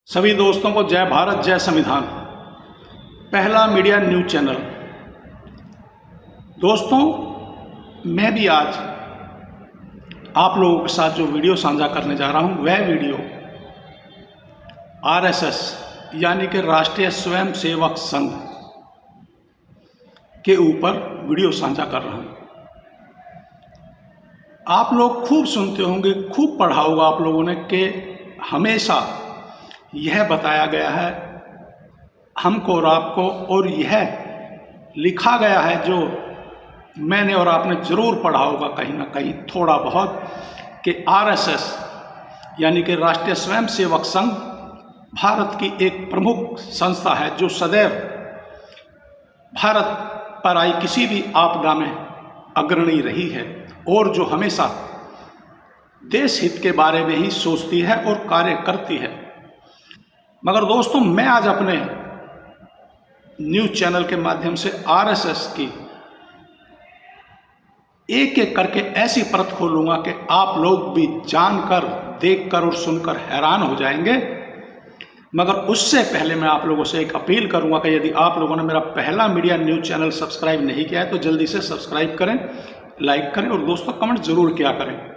सभी दोस्तों को जय भारत जय संविधान। पहला मीडिया न्यूज चैनल। दोस्तों, मैं भी आज आप लोगों के साथ जो वीडियो साझा करने जा रहा हूं, वह वीडियो आरएसएस यानी कि राष्ट्रीय स्वयंसेवक संघ के ऊपर वीडियो साझा कर रहा हूं। आप लोग खूब सुनते होंगे, खूब पढ़ा होगा आप लोगों ने कि हमेशा यह बताया गया है हमको और आपको, और यह लिखा गया है जो मैंने और आपने ज़रूर पढ़ा होगा कहीं ना कहीं थोड़ा बहुत, कि आरएसएस यानी कि राष्ट्रीय स्वयंसेवक संघ भारत की एक प्रमुख संस्था है जो सदैव भारत पर आई किसी भी आपदा में अग्रणी रही है और जो हमेशा देश हित के बारे में ही सोचती है और कार्य करती है। मगर दोस्तों, मैं आज अपने न्यूज़ चैनल के माध्यम से आरएसएस की एक एक करके ऐसी परत खोलूंगा कि आप लोग भी जानकर, देखकर और सुनकर हैरान हो जाएंगे। मगर उससे पहले मैं आप लोगों से एक अपील करूंगा कि यदि आप लोगों ने मेरा पहला मीडिया न्यूज़ चैनल सब्सक्राइब नहीं किया है तो जल्दी से सब्सक्राइब करें, लाइक करें और दोस्तों कमेंट जरूर किया करें।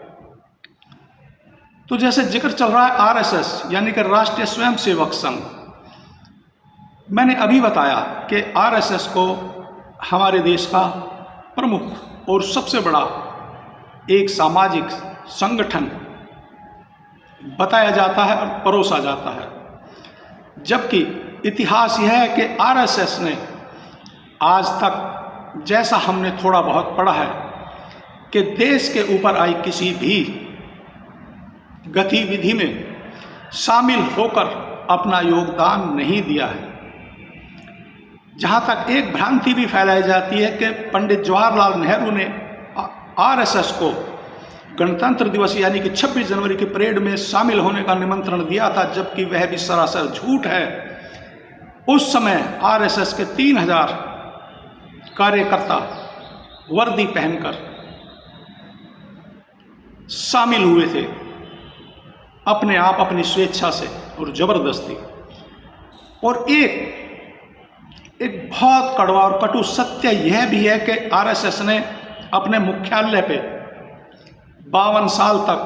तो जैसे जिक्र चल रहा है आरएसएस यानी कि राष्ट्रीय स्वयंसेवक संघ, मैंने अभी बताया कि आरएसएस को हमारे देश का प्रमुख और सबसे बड़ा एक सामाजिक संगठन बताया जाता है और परोसा जाता है, जबकि इतिहास यह है कि आरएसएस ने आज तक, जैसा हमने थोड़ा बहुत पढ़ा है, कि देश के ऊपर आई किसी भी गतिविधि में शामिल होकर अपना योगदान नहीं दिया है। जहां तक एक भ्रांति भी फैलाई जाती है कि पंडित जवाहरलाल नेहरू ने आरएसएस को गणतंत्र दिवस यानी कि 26 जनवरी की परेड में शामिल होने का निमंत्रण दिया था, जबकि वह भी सरासर झूठ है। उस समय आरएसएस के 3000 कार्यकर्ता वर्दी पहनकर शामिल हुए थे अपने आप, अपनी स्वेच्छा से और जबरदस्ती। और एक बहुत कड़वा और कटु सत्य यह भी है कि आरएसएस ने अपने मुख्यालय पे 52 साल तक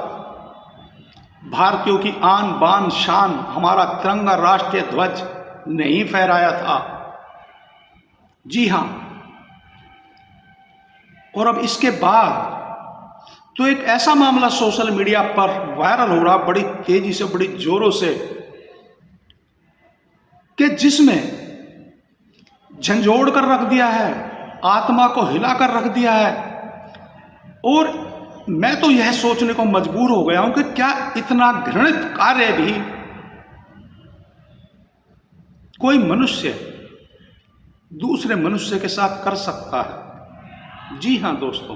भारतीयों की आन बान शान, हमारा तिरंगा राष्ट्रीय ध्वज नहीं फहराया था। जी हां, और अब इसके बाद तो एक ऐसा मामला सोशल मीडिया पर वायरल हो रहा बड़ी तेजी से, बड़ी जोरों से, कि जिसमें झंझोड़ कर रख दिया है, आत्मा को हिलाकर रख दिया है। और मैं तो यह सोचने को मजबूर हो गया हूं कि क्या इतना घृणित कार्य भी कोई मनुष्य दूसरे मनुष्य के साथ कर सकता है। जी हां दोस्तों,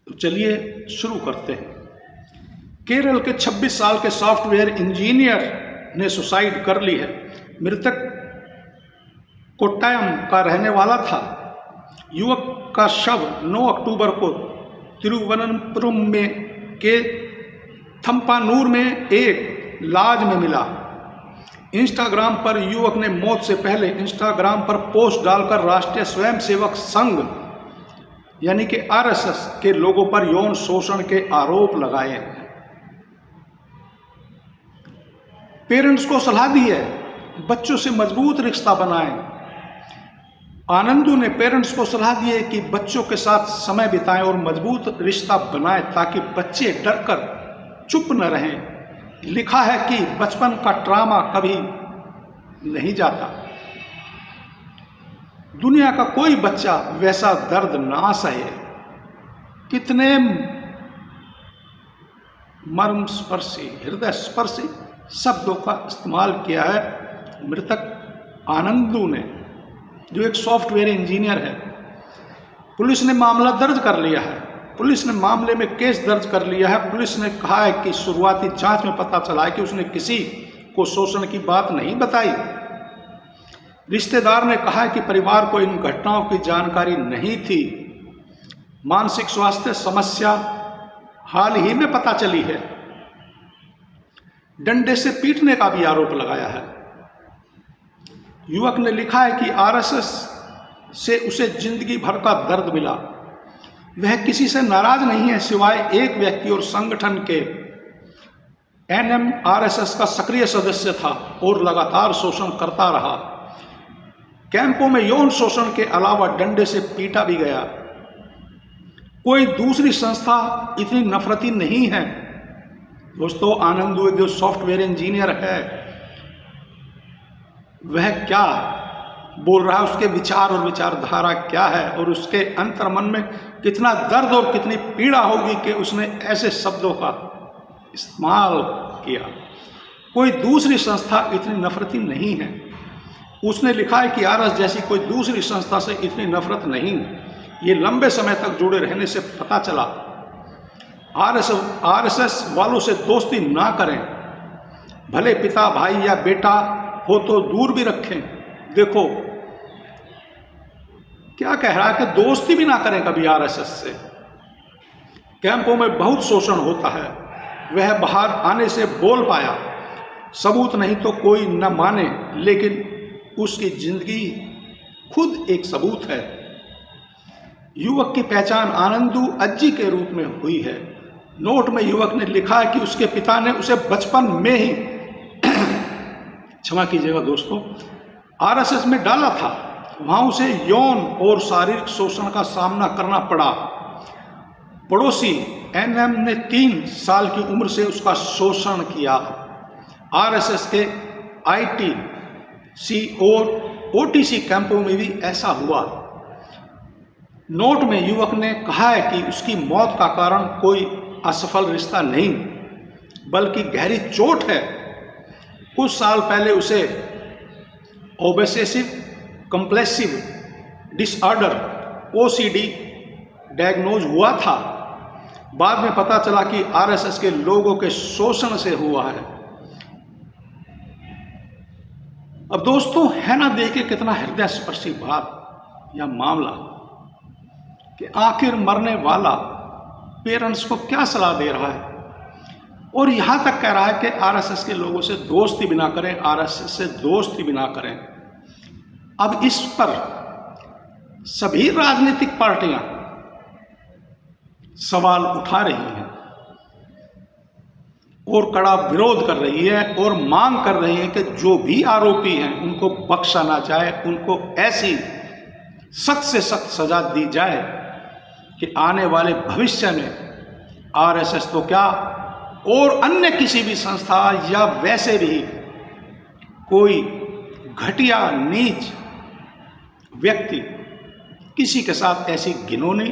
तो चलिए शुरू करते हैं। केरल के 26 साल के सॉफ्टवेयर इंजीनियर ने सुसाइड कर ली है। मृतक कोट्टायम का रहने वाला था। युवक का शव 9 अक्टूबर को तिरुवनंतपुरम में के थम्पानूर में एक लॉज में मिला। इंस्टाग्राम पर युवक ने मौत से पहले इंस्टाग्राम पर पोस्ट डालकर राष्ट्रीय स्वयंसेवक संघ यानी कि आरएसएस के लोगों पर यौन शोषण के आरोप लगाए हैं। पेरेंट्स को सलाह दी है बच्चों से मजबूत रिश्ता बनाएं। आनंदू ने पेरेंट्स को सलाह दी है कि बच्चों के साथ समय बिताएं और मजबूत रिश्ता बनाएं ताकि बच्चे डरकर चुप न रहें। लिखा है कि बचपन का ट्रॉमा कभी नहीं जाता। दुनिया का कोई बच्चा वैसा दर्द ना सहे। कितने मर्म स्पर्शी, हृदय स्पर्शी शब्दों का इस्तेमाल किया है मृतक आनंदू ने, जो एक सॉफ्टवेयर इंजीनियर है। पुलिस ने मामला दर्ज कर लिया है। पुलिस ने मामले में केस दर्ज कर लिया है। पुलिस ने कहा है कि शुरुआती जांच में पता चला है कि उसने किसी को शोषण की बात नहीं बताई। रिश्तेदार ने कहा है कि परिवार को इन घटनाओं की जानकारी नहीं थी। मानसिक स्वास्थ्य समस्या हाल ही में पता चली है। डंडे से पीटने का भी आरोप लगाया है। युवक ने लिखा है कि आरएसएस से उसे जिंदगी भर का दर्द मिला। वह किसी से नाराज नहीं है सिवाय एक व्यक्ति और संगठन के। एनएम आरएसएस का सक्रिय सदस्य था और लगातार शोषण करता रहा। कैंपों में यौन शोषण के अलावा डंडे से पीटा भी गया। कोई दूसरी संस्था इतनी नफरती नहीं है। दोस्तों, आनंदू जो सॉफ्टवेयर इंजीनियर है, वह क्या बोल रहा है, उसके विचार और विचारधारा क्या है और उसके अंतर्मन में कितना दर्द और कितनी पीड़ा होगी कि उसने ऐसे शब्दों का इस्तेमाल किया। कोई दूसरी संस्था इतनी नफरती नहीं है। उसने लिखा है कि आरएस जैसी कोई दूसरी संस्था से इतनी नफरत नहीं। ये लंबे समय तक जुड़े रहने से पता चला। आरएसएस वालों से दोस्ती ना करें, भले पिता, भाई या बेटा हो तो दूर भी रखें। देखो क्या कह रहा है कि दोस्ती भी ना करें कभी आरएसएस से। कैंपों में बहुत शोषण होता है। वह बाहर आने से बोल पाया। सबूत नहीं तो कोई न माने, लेकिन उसकी जिंदगी खुद एक सबूत है। युवक की पहचान आनंदू अज्जी के रूप में हुई है। नोट में युवक ने लिखा है कि उसके पिता ने उसे बचपन में ही क्षमा कीजिएगा दोस्तों, आरएसएस में डाला था। वहां उसे यौन और शारीरिक शोषण का सामना करना पड़ा। पड़ोसी एनएम ने 3 साल की उम्र से उसका शोषण किया। आरएसएस के आईटीसी और ओटीसी कैंपों में भी ऐसा हुआ। नोट में युवक ने कहा है कि उसकी मौत का कारण कोई असफल रिश्ता नहीं, बल्कि गहरी चोट है। कुछ साल पहले उसे obsessive compulsive disorder OCD diagnose हुआ था। बाद में पता चला कि आरएसएस के लोगों के शोषण से हुआ है। अब दोस्तों, है ना, देखिए कितना हृदय स्पर्शी बात या मामला कि आखिर मरने वाला पेरेंट्स को क्या सलाह दे रहा है और यहां तक कह रहा है कि आरएसएस के लोगों से दोस्ती भी ना करें, आरएसएस से दोस्ती भी ना करें। अब इस पर सभी राजनीतिक पार्टियां सवाल उठा रही हैं और कड़ा विरोध कर रही है और मांग कर रही है कि जो भी आरोपी हैं उनको बख्शा ना जाए, उनको ऐसी सख्त से सख्त सजा दी जाए कि आने वाले भविष्य में आरएसएस तो क्या और अन्य किसी भी संस्था या वैसे भी कोई घटिया नीच व्यक्ति किसी के साथ ऐसी घिनौनी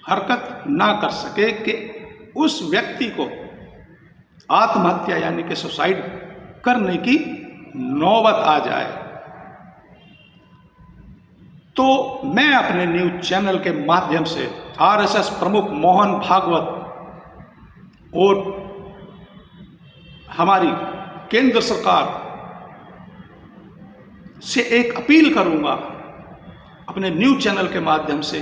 हरकत ना कर सके कि उस व्यक्ति को आत्महत्या यानी कि सुसाइड करने की नौबत आ जाए। तो मैं अपने न्यूज चैनल के माध्यम से आरएसएस प्रमुख मोहन भागवत और हमारी केंद्र सरकार से एक अपील करूंगा अपने न्यूज चैनल के माध्यम से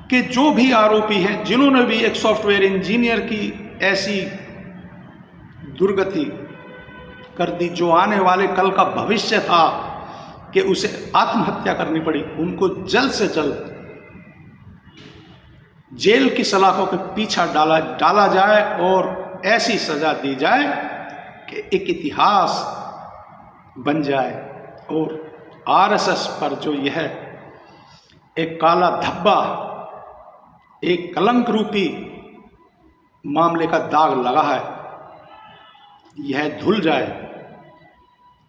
कि जो भी आरोपी हैं, जिन्होंने भी एक सॉफ्टवेयर इंजीनियर की ऐसी दुर्गति कर दी, जो आने वाले कल का भविष्य था कि उसे आत्महत्या करनी पड़ी, उनको जल्द से जल्द जेल की सलाखों के पीछे डाला जाए और ऐसी सजा दी जाए कि एक इतिहास बन जाए और आरएसएस पर जो यह एक काला धब्बा, एक कलंक रूपी मामले का दाग लगा है, यह धुल जाए।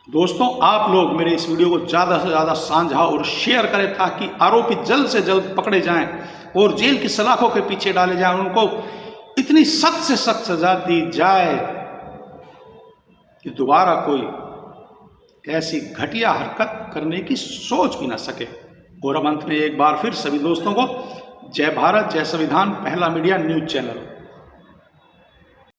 दोस्तों, आप लोग मेरे इस वीडियो को ज़्यादा से ज़्यादा साझा और शेयर करें ताकि आरोपी जल्द से जल्द पकड़े जाएं और जेल की सलाखों के पीछे डाले जाएं। उनको इतनी सख्त से सख्त सजा दी जाए कि दोबारा कोई ऐसी घटिया हरकत करने की सोच भी ना सके। और अब अंत में एक बार फिर सभी दोस्तों को जय भारत, जय संविधान, पहला मीडिया न्यूज चैनल।